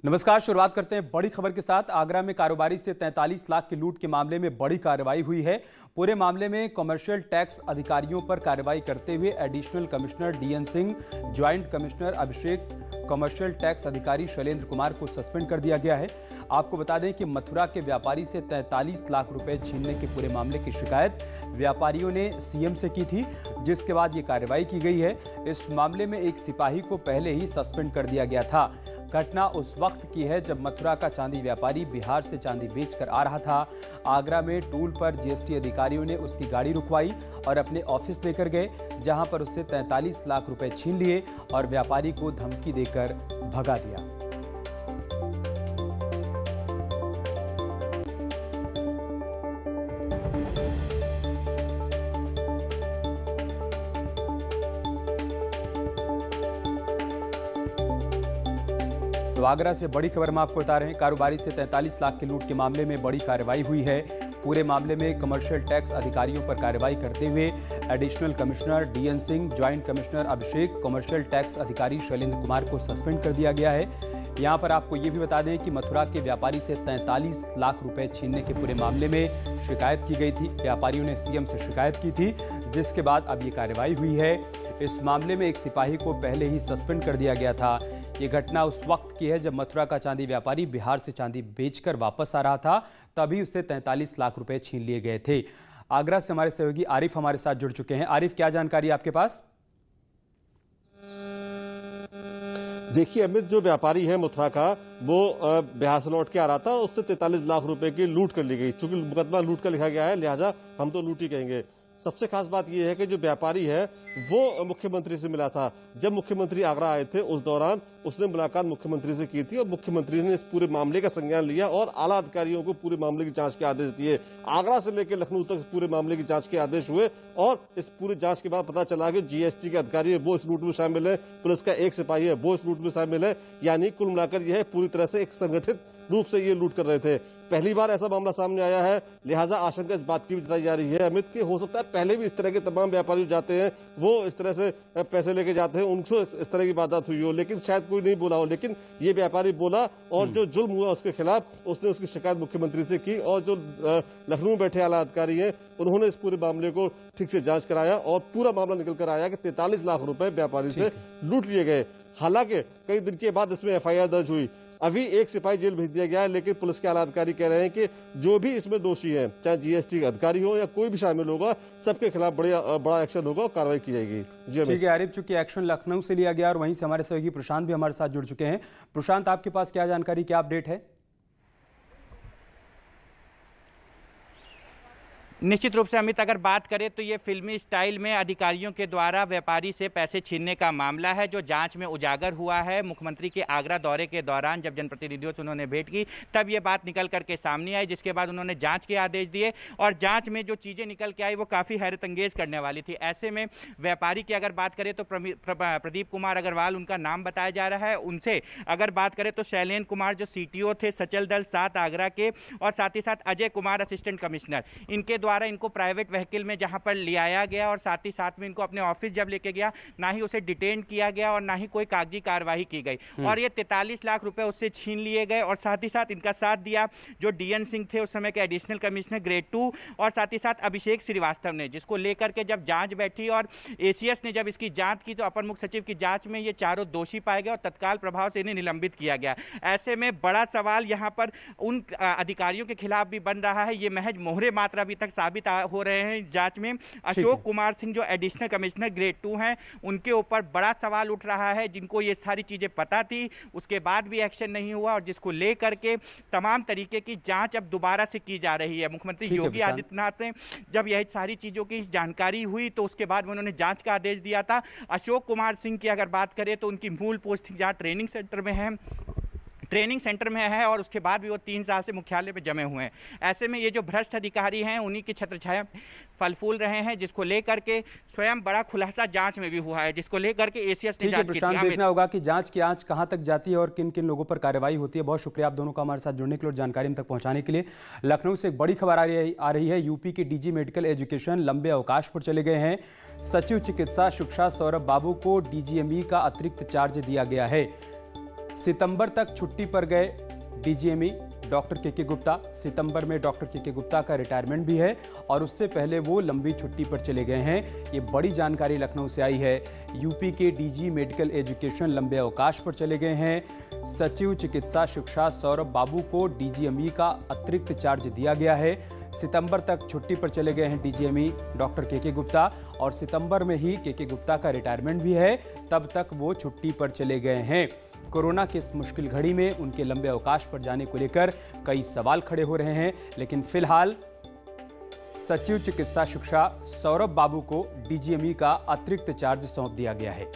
नमस्कार। शुरुआत करते हैं बड़ी खबर के साथ। आगरा में कारोबारी से 43 लाख की लूट के मामले में बड़ी कार्रवाई हुई है। पूरे मामले में कमर्शियल टैक्स अधिकारियों पर कार्रवाई करते हुए additional commissioner DN Singh, joint commissioner Abhishek, commercial tax अधिकारी शैलेंद्र कुमार को सस्पेंड कर दिया गया है। आपको बता दें कि मथुरा के व्यापारी से 43 लाख रुपए छीनने के पूरे मामले की शिकायत व्यापारियों ने सीएम से की थी, जिसके बाद ये कार्रवाई की गई है। इस मामले में एक सिपाही को पहले ही सस्पेंड कर दिया गया था। घटना उस वक्त की है जब मथुरा का चांदी व्यापारी बिहार से चांदी बेचकर आ रहा था। आगरा में टूल पर जीएसटी अधिकारियों ने उसकी गाड़ी रुकवाई और अपने ऑफिस लेकर गए, जहां पर उससे 43 लाख रुपए छीन लिए और व्यापारी को धमकी देकर भगा दिया। तो आगरा से बड़ी खबर हम आपको बता रहे हैं। कारोबारी से 43 लाख की लूट के मामले में बड़ी कार्रवाई हुई है। पूरे मामले में कमर्शियल टैक्स अधिकारियों पर कार्रवाई करते हुए additional commissioner DN Singh, joint commissioner Abhishek, commercial tax अधिकारी शैलेंद्र कुमार को सस्पेंड कर दिया गया है। यहाँ पर आपको ये भी बता दें कि मथुरा के व्यापारी से 43 लाख रुपए छीनने के पूरे मामले में शिकायत की गई थी। व्यापारियों ने सीएम से शिकायत की थी, जिसके बाद अब ये कार्रवाई हुई है। इस मामले में एक सिपाही को पहले ही सस्पेंड कर दिया गया था। ये घटना उस वक्त की है जब मथुरा का चांदी व्यापारी बिहार से चांदी बेचकर वापस आ रहा था, तभी उससे 43 लाख रुपए छीन लिए गए थे। आगरा से हमारे सहयोगी आरिफ हमारे साथ जुड़ चुके हैं। आरिफ, क्या जानकारी आपके पास? देखिए अमित, जो व्यापारी है मथुरा का, वो बिहार से लौट के आ रहा था। उससे 43 लाख रुपए की लूट कर ली गई। चूंकि मुकदमा लूट का लिखा गया है, लिहाजा हम तो लूट ही कहेंगे। सबसे खास बात यह है कि जो व्यापारी है वो मुख्यमंत्री से मिला था। जब मुख्यमंत्री आगरा आए थे उस दौरान उसने मुलाकात मुख्यमंत्री से की थी और मुख्यमंत्री ने इस पूरे मामले का संज्ञान लिया और आला अधिकारियों को पूरे मामले की जांच के आदेश दिए। आगरा से लेकर लखनऊ तक इस पूरे मामले की जांच के आदेश हुए और इस पूरी जांच के बाद पता चला कि जीएसटी के अधिकारी है वो इस लूट में शामिल है, पुलिस का एक सिपाही है वो इस लूट में शामिल है। यानी कुल मिलाकर यह पूरी तरह से एक संगठित रूप से ये लूट कर रहे थे। पहली बार ऐसा मामला सामने आया है, लिहाजा आशंका इस बात की भी जताई जा रही है अमित, कि हो सकता है पहले भी इस तरह के तमाम व्यापारी जाते हैं, वो इस तरह से पैसे लेके जाते हैं, उनको इस तरह की वारदात हुई हो, लेकिन शायद कोई नहीं बोला हो। लेकिन ये व्यापारी बोला और जो जुल्म हुआ उसके खिलाफ उसने उसकी शिकायत मुख्यमंत्री से की और जो लखनऊ में बैठे आला अधिकारी हैं उन्होंने इस पूरे मामले को ठीक से जांच कराया और पूरा मामला निकल कर आया कि 43 लाख रुपए व्यापारी से लूट लिए गए। हालांकि कई दिन के बाद इसमें एफआईआर दर्ज हुई। अभी एक सिपाही जेल भेज दिया गया है, लेकिन पुलिस के आला अधिकारी कह रहे हैं कि जो भी इसमें दोषी है, चाहे जीएसटी के अधिकारी हो या कोई भी शामिल होगा, सबके खिलाफ बड़ा एक्शन होगा और कार्रवाई की जाएगी। जी ठीक है आरिफ, चूंकि एक्शन लखनऊ से लिया गया और वहीं से हमारे सहयोगी प्रशांत भी हमारे साथ जुड़ चुके हैं। प्रशांत, आपके पास क्या जानकारी, क्या अपडेट है? निश्चित रूप से अमित, अगर बात करें तो ये फिल्मी स्टाइल में अधिकारियों के द्वारा व्यापारी से पैसे छीनने का मामला है, जो जांच में उजागर हुआ है। मुख्यमंत्री के आगरा दौरे के दौरान जब जनप्रतिनिधियों से उन्होंने भेंट की तब ये बात निकल करके सामने आई, जिसके बाद उन्होंने जांच के आदेश दिए और जांच में जो चीज़ें निकल के आई वो काफ़ी हैरतअंगेज करने वाली थी। ऐसे में व्यापारी की अगर बात करें तो प्रदीप कुमार अग्रवाल उनका नाम बताया जा रहा है। उनसे अगर बात करें तो शैलेंद्र कुमार जो सीटीओ थे सचल दल 7 आगरा के, और साथ ही साथ अजय कुमार असिस्टेंट कमिश्नर, इनके द्वारा इनको प्राइवेट व्हीकल में जहां पर ले आया गया और साथ ही साथ में इनको अपने ऑफिस जब लेके गया, ना ही उसे डिटेन किया गया और ना ही कोई कागजी कार्रवाई की गई और ये 43 लाख रुपए उससे छीन लिए गए। और साथ ही साथ इनका साथ दिया जो डीएन सिंह थे उस समय के एडिशनल कमिश्नर ग्रेड 2 और साथ ही साथ अभिषेक श्रीवास्तव ने, जिसको लेकर के जब जांच बैठी और एसीएस ने जब इसकी जांच की तो अपर मुख्य सचिव की जांच में ये चारों दोषी पाए गए और तत्काल प्रभाव से इन्हें निलंबित किया गया। ऐसे में बड़ा सवाल यहाँ पर उन अधिकारियों के खिलाफ भी बन रहा है। ये महज मोहरे मात्र अभी तक साबित हो रहे हैं जांच में। अशोक कुमार सिंह जो एडिशनल कमिश्नर ग्रेड 2 हैं, उनके ऊपर बड़ा सवाल उठ रहा है, जिनको ये सारी चीजें पता थी उसके बाद भी एक्शन नहीं हुआ और जिसको लेकर के तमाम तरीके की जांच अब दोबारा से की जा रही है। मुख्यमंत्री योगी आदित्यनाथ ने जब यह सारी चीजों की जानकारी हुई तो उसके बाद उन्होंने जांच का आदेश दिया था। अशोक कुमार सिंह की अगर बात करें तो उनकी मूल पोस्टिंग जहां ट्रेनिंग सेंटर में है और उसके बाद भी वो 3 साल से मुख्यालय में जमे हुए हैं। ऐसे में ये जो भ्रष्ट अधिकारी हैं उन्हीं की छत्रछाया फल फूल रहे हैं, जिसको लेकर के स्वयं बड़ा खुलासा जांच में भी हुआ है, जिसको लेकर के एसीएस ने जांच की थी। देखना होगा कि जांच की आंच कहां तक जाती है और किन किन लोगों पर कार्रवाई होती है। बहुत शुक्रिया आप दोनों का हमारे साथ जुड़ने के लिए और जानकारी हम तक पहुंचाने के लिए। लखनऊ से एक बड़ी खबर आ रही है। यूपी के डीजी मेडिकल एजुकेशन लंबे अवकाश पर चले गए हैं। सचिव चिकित्सा शिक्षा सौरभ बाबू को डीजीएमई का अतिरिक्त चार्ज दिया गया है। सितंबर तक छुट्टी पर गए डीजीएमई डॉक्टर के गुप्ता। सितंबर में डॉक्टर के गुप्ता का रिटायरमेंट भी है और उससे पहले वो लंबी छुट्टी पर चले गए हैं। ये बड़ी जानकारी लखनऊ से आई है। यूपी के डीजी मेडिकल एजुकेशन लंबे अवकाश पर चले गए हैं। सचिव चिकित्सा शिक्षा सौरभ बाबू को डीजीएमई का अतिरिक्त चार्ज दिया गया है। सितंबर तक छुट्टी पर चले गए हैं डीजीएमई डॉक्टर के गुप्ता और सितंबर में ही के गुप्ता का रिटायरमेंट भी है, तब तक वो छुट्टी पर चले गए हैं। कोरोना की इस मुश्किल घड़ी में उनके लंबे अवकाश पर जाने को लेकर कई सवाल खड़े हो रहे हैं, लेकिन फिलहाल सचिव चिकित्सा शिक्षा सौरभ बाबू को डीजीएमई का अतिरिक्त चार्ज सौंप दिया गया है।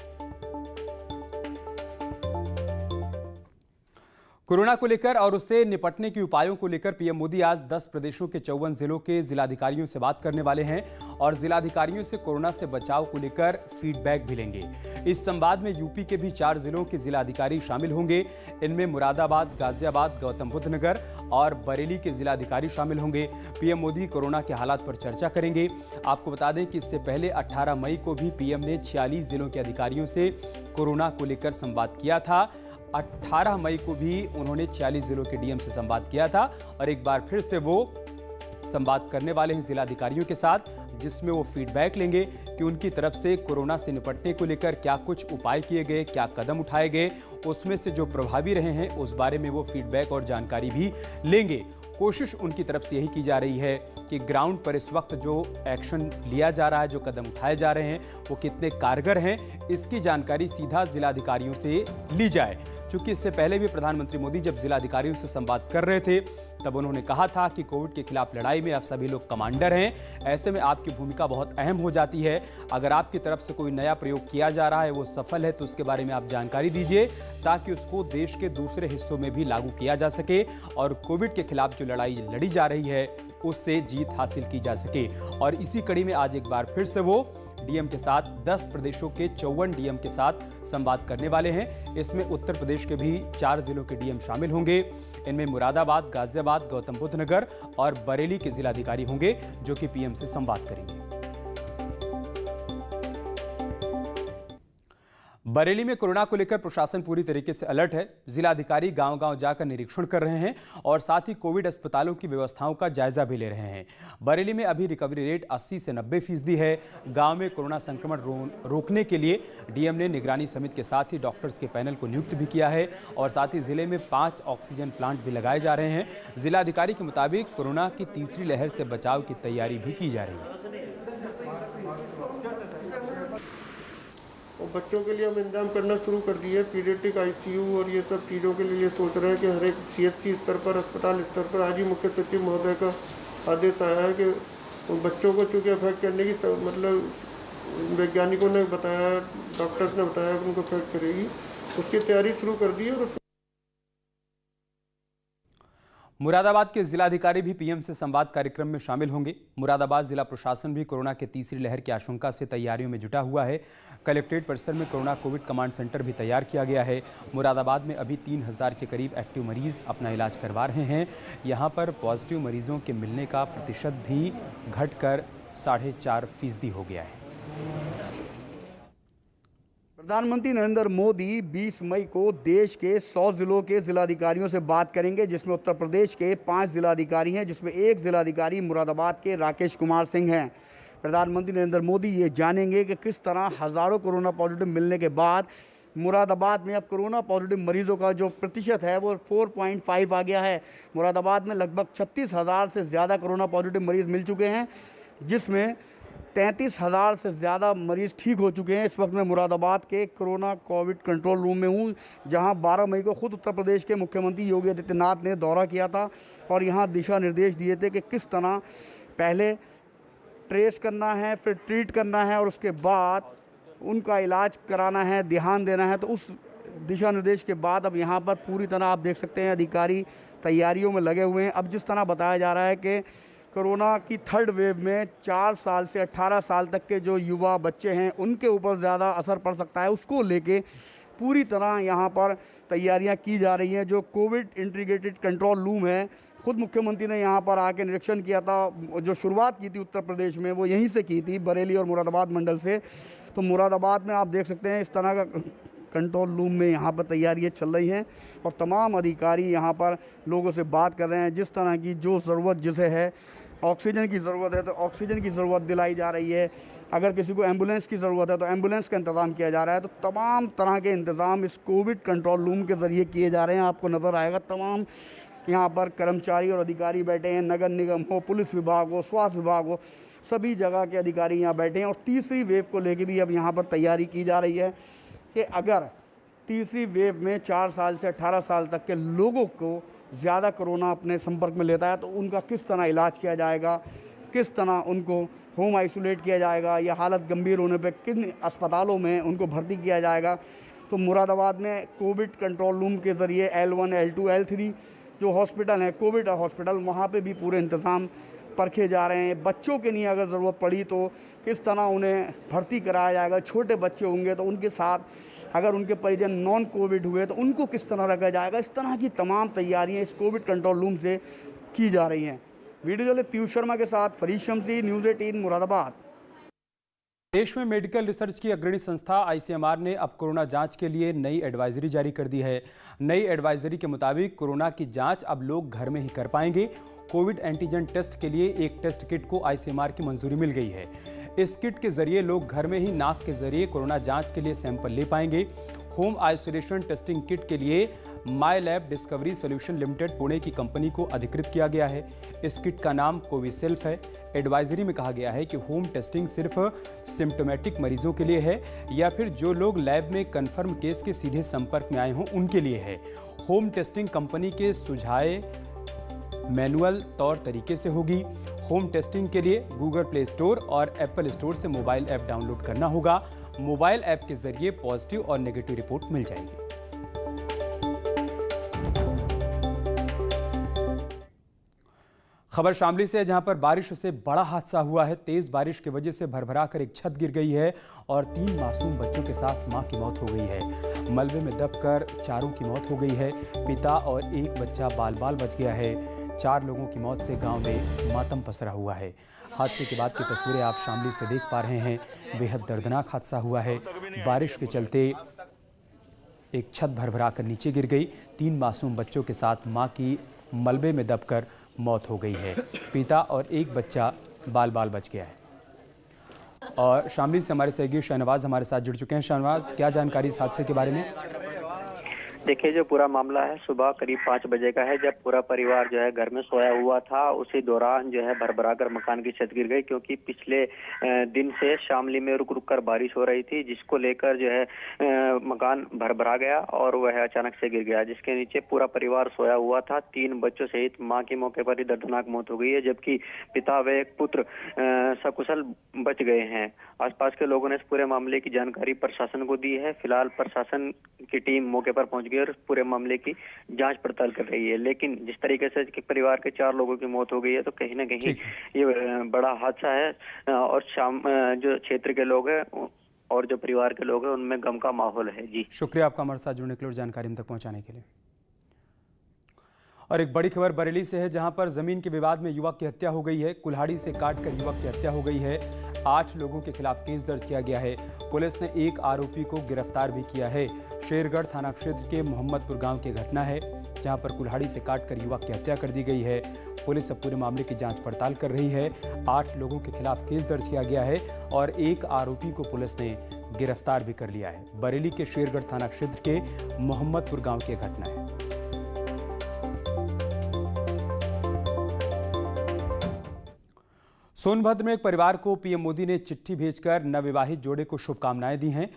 कोरोना को लेकर और उससे निपटने के उपायों को लेकर पीएम मोदी आज 10 प्रदेशों के 54 जिलों के जिलाधिकारियों से बात करने वाले हैं और जिलाधिकारियों से कोरोना से बचाव को लेकर फीडबैक भी लेंगे। इस संवाद में यूपी के भी 4 जिलों के जिलाधिकारी शामिल होंगे। इनमें मुरादाबाद, गाजियाबाद, गौतम बुद्ध नगर और बरेली के जिलाधिकारी शामिल होंगे। पीएम मोदी कोरोना के हालात पर चर्चा करेंगे। आपको बता दें कि इससे पहले 18 मई को भी पीएम ने 46 जिलों के अधिकारियों से कोरोना को लेकर संवाद किया था। 18 मई को भी उन्होंने 46 जिलों के डीएम से संवाद किया था और एक बार फिर से वो संवाद करने वाले हैं जिलाधिकारियों के साथ, जिसमें वो फीडबैक लेंगे कि उनकी तरफ से कोरोना से निपटने को लेकर क्या कुछ उपाय किए गए, क्या कदम उठाए गए, उसमें से जो प्रभावी रहे हैं उस बारे में वो फीडबैक और जानकारी भी लेंगे। कोशिश उनकी तरफ से यही की जा रही है कि ग्राउंड पर इस वक्त जो एक्शन लिया जा रहा है, जो कदम उठाए जा रहे हैं, वो कितने कारगर हैं, इसकी जानकारी सीधा जिलाधिकारियों से ली जाए। क्योंकि इससे पहले भी प्रधानमंत्री मोदी जब जिलाधिकारियों से संवाद कर रहे थे, तब उन्होंने कहा था कि कोविड के खिलाफ लड़ाई में आप सभी लोग कमांडर हैं। ऐसे में आपकी भूमिका बहुत अहम हो जाती है। अगर आपकी तरफ से कोई नया प्रयोग किया जा रहा है, वो सफल है, तो उसके बारे में आप जानकारी दीजिए ताकि उसको देश के दूसरे हिस्सों में भी लागू किया जा सके और कोविड के खिलाफ जो लड़ाई लड़ी जा रही है उससे जीत हासिल की जा सके। और इसी कड़ी में आज एक बार फिर से वो डीएम के साथ 10 प्रदेशों के 54 डीएम के साथ संवाद करने वाले हैं। इसमें उत्तर प्रदेश के भी 4 जिलों के डीएम शामिल होंगे। इनमें मुरादाबाद, गाजियाबाद, गौतम बुद्ध नगर और बरेली के जिलाधिकारी होंगे जो कि पीएम से संवाद करेंगे। बरेली में कोरोना को लेकर प्रशासन पूरी तरीके से अलर्ट है। जिलाधिकारी गांव-गांव जाकर निरीक्षण कर रहे हैं और साथ ही कोविड अस्पतालों की व्यवस्थाओं का जायजा भी ले रहे हैं। बरेली में अभी रिकवरी रेट 80 से 90% है। गांव में कोरोना संक्रमण रोकने के लिए डीएम ने निगरानी समिति के साथ ही डॉक्टर्स के पैनल को नियुक्त भी किया है और साथ ही जिले में 5 ऑक्सीजन प्लांट भी लगाए जा रहे हैं। जिलाधिकारी के मुताबिक कोरोना की तीसरी लहर से बचाव की तैयारी भी की जा रही है। और बच्चों के लिए हम इंतजाम करना शुरू कर दिए। पीडियाट्रिक आईसीयू और ये सब चीज़ों के लिए सोच रहे हैं कि हर एक सीएचसी स्तर पर, अस्पताल स्तर पर आज ही मुख्य सचिव महोदय का आदेश आया है कि उन बच्चों को चूँकि अफेक्ट करने की मतलब वैज्ञानिकों ने बताया, डॉक्टर्स ने बताया कि उनको अफेक्ट करेगी, उसकी तैयारी शुरू कर दी है। और मुरादाबाद के जिलाधिकारी भी पीएम से संवाद कार्यक्रम में शामिल होंगे। मुरादाबाद जिला प्रशासन भी कोरोना के तीसरी लहर की आशंका से तैयारियों में जुटा हुआ है। कलेक्ट्रेट परिसर में कोरोना कोविड कमांड सेंटर भी तैयार किया गया है। मुरादाबाद में अभी 3000 के करीब एक्टिव मरीज अपना इलाज करवा रहे हैं। यहाँ पर पॉजिटिव मरीजों के मिलने का प्रतिशत भी घटकर 4.5% हो गया है। प्रधानमंत्री नरेंद्र मोदी 20 मई को देश के 100 जिलों के जिलाधिकारियों से बात करेंगे, जिसमें उत्तर प्रदेश के 5 जिलाधिकारी हैं, जिसमें एक जिलाधिकारी मुरादाबाद के राकेश कुमार सिंह हैं। प्रधानमंत्री नरेंद्र मोदी ये जानेंगे कि किस तरह हज़ारों कोरोना पॉजिटिव मिलने के बाद मुरादाबाद में अब कोरोना पॉजिटिव मरीजों का जो प्रतिशत है वो 4.5 आ गया है। मुरादाबाद में लगभग 36,000 से ज़्यादा कोरोना पॉजिटिव मरीज़ मिल चुके हैं, जिसमें 33,000 से ज़्यादा मरीज़ ठीक हो चुके हैं। इस वक्त मैं मुरादाबाद के कोरोना कोविड कंट्रोल रूम में हूँ, जहाँ 12 मई को खुद उत्तर प्रदेश के मुख्यमंत्री योगी आदित्यनाथ ने दौरा किया था और यहाँ दिशा निर्देश दिए थे कि किस तरह पहले ट्रेस करना है, फिर ट्रीट करना है और उसके बाद उनका इलाज कराना है, ध्यान देना है। तो उस दिशा निर्देश के बाद अब यहाँ पर पूरी तरह आप देख सकते हैं अधिकारी तैयारियों में लगे हुए हैं। अब जिस तरह बताया जा रहा है कि कोरोना की थर्ड वेव में 4 साल से 18 साल तक के जो युवा बच्चे हैं उनके ऊपर ज़्यादा असर पड़ सकता है, उसको लेके पूरी तरह यहाँ पर तैयारियाँ की जा रही हैं। जो कोविड इंटीग्रेटेड कंट्रोल रूम है, खुद मुख्यमंत्री ने यहाँ पर आके निरीक्षण किया था। जो शुरुआत की थी उत्तर प्रदेश में वो यहीं से की थी, बरेली और मुरादाबाद मंडल से। तो मुरादाबाद में आप देख सकते हैं इस तरह का कंट्रोल रूम में यहाँ पर तैयारियाँ चल रही हैं और तमाम अधिकारी यहाँ पर लोगों से बात कर रहे हैं। जिस तरह की जो ज़रूरत जिसे है, ऑक्सीजन की ज़रूरत है तो ऑक्सीजन की ज़रूरत दिलाई जा रही है, अगर किसी को एम्बुलेंस की ज़रूरत है तो एम्बुलेंस का इंतज़ाम किया जा रहा है। तो तमाम तरह के इंतज़ाम इस कोविड कंट्रोल रूम के ज़रिए किए जा रहे हैं। आपको नज़र आएगा तमाम यहाँ पर कर्मचारी और अधिकारी बैठे हैं, नगर निगम हो, पुलिस विभाग हो, स्वास्थ्य विभाग हो, सभी जगह के अधिकारी यहाँ बैठे हैं। और तीसरी वेव को लेकर भी अब यहाँ पर तैयारी की जा रही है कि अगर तीसरी वेव में 4 साल से 18 साल तक के लोगों को ज़्यादा कोरोना अपने संपर्क में लेता है तो उनका किस तरह इलाज किया जाएगा, किस तरह उनको होम आइसोलेट किया जाएगा या हालत गंभीर होने पर किन अस्पतालों में उनको भर्ती किया जाएगा। तो मुरादाबाद में कोविड कंट्रोल रूम के ज़रिए L1, L2, L3 जो हॉस्पिटल हैं, कोविड हॉस्पिटल, वहाँ पे भी पूरे इंतज़ाम परखे जा रहे हैं। बच्चों के लिए अगर ज़रूरत पड़ी तो किस तरह उन्हें भर्ती कराया जाएगा। छोटे बच्चे होंगे तो उनके साथ अगर उनके परिजन नॉन कोविड हुए तो उनको किस तरह रखा जाएगा। इस तरह की तमाम तैयारियां इस कोविड कंट्रोल रूम से की जा रही हैं। वीडियो जर्नलिस्ट पीयूष शर्मा के साथ फरीद शमसी, न्यूज़ 18 मुरादाबाद। देश में मेडिकल रिसर्च की अग्रणी संस्था ICMR ने अब कोरोना जांच के लिए नई एडवाइजरी जारी कर दी है। नई एडवाइजरी के मुताबिक कोरोना की जांच अब लोग घर में ही कर पाएंगे। कोविड एंटीजन टेस्ट के लिए एक टेस्ट किट को ICMR की मंजूरी मिल गई है। इस किट के जरिए लोग घर में ही नाक के जरिए कोरोना जांच के लिए सैंपल ले पाएंगे। होम आइसोलेशन टेस्टिंग किट के लिए Mylab discovery solution limited Pune की कंपनी को अधिकृत किया गया है। इस किट का नाम कोविसेल्फ है। एडवाइजरी में कहा गया है कि होम टेस्टिंग सिर्फ सिम्टोमेटिक मरीजों के लिए है या फिर जो लोग लैब में कन्फर्म केस के सीधे संपर्क में आए हों उनके लिए है। होम टेस्टिंग कंपनी के सुझाए मैनुअल तौर तरीके से होगी। होम टेस्टिंग के लिए गूगल प्ले स्टोर और एप्पल स्टोर से मोबाइल ऐप डाउनलोड करना होगा। मोबाइल ऐप के जरिए पॉजिटिव और नेगेटिव रिपोर्ट मिल जाएगी। खबर शामली से है, जहां पर बारिश से बड़ा हादसा हुआ है। तेज बारिश की वजह से भरभरा कर एक छत गिर गई है और 3 मासूम बच्चों के साथ मां की मौत हो गई है। मलबे में दबकर चारों की मौत हो गई है। पिता और एक बच्चा बाल बाल बच गया है। 4 लोगों की मौत से गांव में मातम पसरा हुआ है। हादसे के बाद की तस्वीरें आप शामली से देख पा रहे हैं। बेहद दर्दनाक हादसा हुआ है। बारिश के चलते एक छत भरभरा कर नीचे गिर गई। 3 मासूम बच्चों के साथ मां की मलबे में दबकर मौत हो गई है। पिता और एक बच्चा बाल बाल बच गया है। और शामली से हमारे सहयोगी शहनवाज हमारे साथ जुड़ चुके हैं। शहनवाज, क्या जानकारी इस हादसे के बारे में? देखिए, जो पूरा मामला है सुबह करीब 5 बजे का है, जब पूरा परिवार जो है घर में सोया हुआ था। उसी दौरान जो है भरभरा कर मकान की छत गिर गई, क्योंकि पिछले दिन से शामली में रुक रुक कर बारिश हो रही थी, जिसको लेकर जो है मकान भरभरा गया और वह अचानक से गिर गया, जिसके नीचे पूरा परिवार सोया हुआ था। 3 बच्चों सहित मां की मौके पर ही दर्दनाक मौत हो गई है, जबकि पिता व एक पुत्र सकुशल बच गए हैं। आसपास के लोगों ने इस पूरे मामले की जानकारी प्रशासन को दी है। फिलहाल प्रशासन की टीम मौके पर पहुंच गई और पूरे मामले की जांच पड़ताल कर रही है। लेकिन जिस तरीके से परिवार के 4 लोगों की मौत हो गई है, तो कहीं ना कहीं ये बड़ा हादसा है और जो क्षेत्र के लोग हैं और जो परिवार के लोग हैं उनमें गम का माहौल है। जी, शुक्रिया आपका हमारे साथ जुड़ने के लिए और जानकारी हम तक पहुंचाने के लिए। और एक बड़ी खबर बरेली से है, जहां पर जमीन के विवाद में युवक की हत्या हो गई है। कुल्हाड़ी से काटकर युवक की हत्या हो गई है। 8 लोगों के खिलाफ केस दर्ज किया गया है। पुलिस ने एक आरोपी को गिरफ्तार भी किया है। शेरगढ़ थाना क्षेत्र के मोहम्मदपुर गांव की घटना है, जहां पर कुल्हाड़ी से काटकर युवक की हत्या कर दी गई है। पुलिस अब पूरे मामले की जांच पड़ताल कर रही है। 8 लोगों के खिलाफ केस दर्ज किया गया है और एक आरोपी को पुलिस ने गिरफ्तार भी कर लिया है। बरेली के शेरगढ़ थाना क्षेत्र के मोहम्मदपुर गांव की घटना है। सोनभद्र में एक परिवार को पीएम मोदी ने चिट्ठी भेजकर नवविवाहित जोड़े को शुभकामनाएं दी हैं।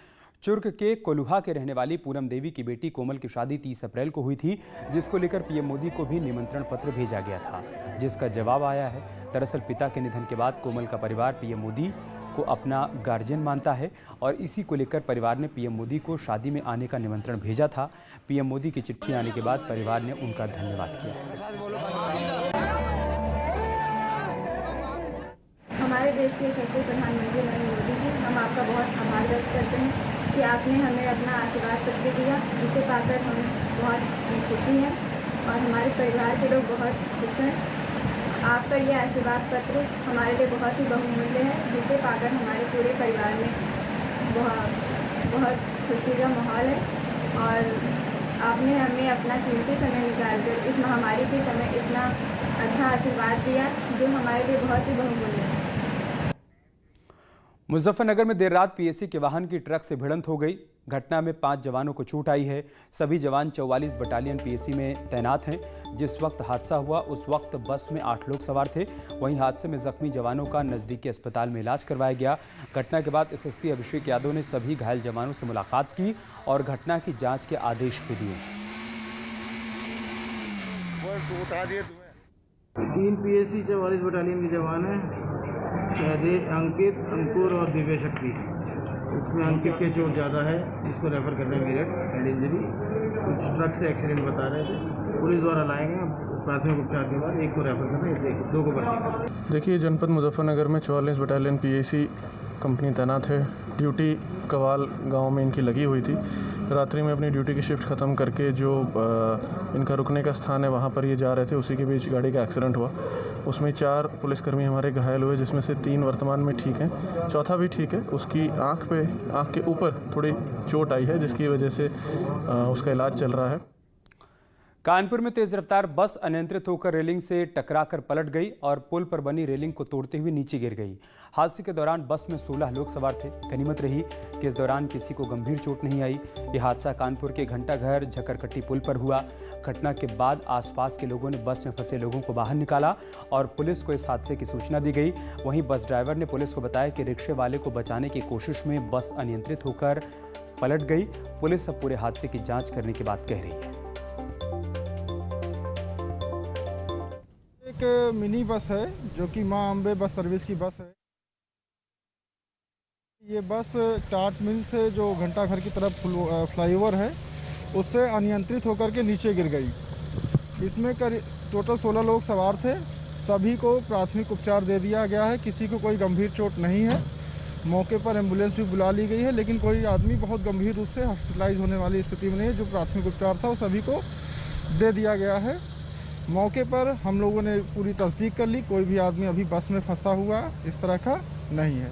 चुर्क के कोलुहा के रहने वाली पूनम देवी की बेटी कोमल की शादी 30 अप्रैल को हुई थी, जिसको लेकर पीएम मोदी को भी निमंत्रण पत्र भेजा गया था, जिसका जवाब आया है। दरअसल पिता के निधन के बाद कोमल का परिवार पीएम मोदी को अपना गार्जियन मानता है और इसी को लेकर परिवार ने पीएम मोदी को शादी में आने का निमंत्रण भेजा था। पीएम मोदी की चिट्ठी आने के बाद परिवार ने उनका धन्यवाद किया। हमारे देश के यशस्वी प्रधानमंत्री नरेंद्र मोदी जी, हम आपका बहुत आभार व्यक्त करते हैं कि आपने हमें अपना आशीर्वाद पत्र दिया, जिसे पाकर हम बहुत खुशी हैं और हमारे परिवार के लोग बहुत खुश हैं। आपका ये आशीर्वाद पत्र हमारे लिए बहुत ही बहुमूल्य है, जिसे पाकर हमारे पूरे परिवार में बहुत बहुत खुशी का माहौल है और आपने हमें अपना कीमती समय निकालकर इस महामारी के समय इतना अच्छा आशीर्वाद दिया जो हमारे लिए बहुत ही बहुमूल्य है। मुजफ्फरनगर में देर रात पीएसी के वाहन की ट्रक से भिड़ंत हो गई। घटना में 5 जवानों को चोट आई है। सभी जवान 44 बटालियन पीएसी में तैनात हैं। जिस वक्त हादसा हुआ उस वक्त बस में 8 लोग सवार थे। वहीं हादसे में जख्मी जवानों का नजदीकी अस्पताल में इलाज करवाया गया। घटना के बाद एसएसपी अभिषेक यादव ने सभी घायल जवानों से मुलाकात की और घटना की जाँच के आदेश भी दिए। 3 पीएसी 44 बटालियन के जवान हैं, अंकित, अंकुर और दिव्य शक्ति। इसमें अंकित के चोट ज़्यादा है, जिसको रेफर कर रहे हैं मेरठ, हेड इंजरी। कुछ ट्रक से एक्सीडेंट बता रहे थे, पुलिस द्वारा लाएंगे। प्राथमिक उपचार के बाद 1 को रेफर कर रहे हैं, 2 को भर्ती। देखिए, जनपद मुजफ्फरनगर में 44 बटालियन पीएसी कंपनी तैनात है। ड्यूटी कवाल गांव में इनकी लगी हुई थी। रात्रि में अपनी ड्यूटी की शिफ्ट ख़त्म करके जो इनका रुकने का स्थान है वहाँ पर ये जा रहे थे, उसी के बीच गाड़ी का एक्सीडेंट हुआ। उसमें 4 पुलिसकर्मी हमारे घायल हुए, जिसमें से 3 वर्तमान में ठीक हैं, चौथा भी ठीक है। उसकी आँख के ऊपर थोड़ी चोट आई है, जिसकी वजह से उसका इलाज चल रहा है। कानपुर में तेज रफ्तार बस अनियंत्रित होकर रेलिंग से टकराकर पलट गई और पुल पर बनी रेलिंग को तोड़ते हुए नीचे गिर गई। हादसे के दौरान बस में 16 लोग सवार थे। गनीमत रही कि इस दौरान किसी को गंभीर चोट नहीं आई। यह हादसा कानपुर के घंटाघर झकरकट्टी पुल पर हुआ। घटना के बाद आसपास के लोगों ने बस में फंसे लोगों को बाहर निकाला और पुलिस को इस हादसे की सूचना दी गई। वहीं बस ड्राइवर ने पुलिस को बताया कि रिक्शे वाले को बचाने की कोशिश में बस अनियंत्रित होकर पलट गई। पुलिस अब पूरे हादसे की जाँच करने की बात कह रही है। एक मिनी बस है जो कि मां अंबे बस सर्विस की बस है। ये बस टाट मिल से जो घंटाघर की तरफ फ्लाईओवर है उससे अनियंत्रित होकर के नीचे गिर गई। इसमें टोटल 16 लोग सवार थे। सभी को प्राथमिक उपचार दे दिया गया है। किसी को कोई गंभीर चोट नहीं है। मौके पर एम्बुलेंस भी बुला ली गई है, लेकिन कोई आदमी बहुत गंभीर रूप से हॉस्पिटलाइज होने वाली स्थिति में नहीं है। जो प्राथमिक उपचार था वो सभी को दे दिया गया है। मौके पर हम लोगों ने पूरी तस्दीक कर ली, कोई भी आदमी अभी बस में फंसा हुआ इस तरह का नहीं है।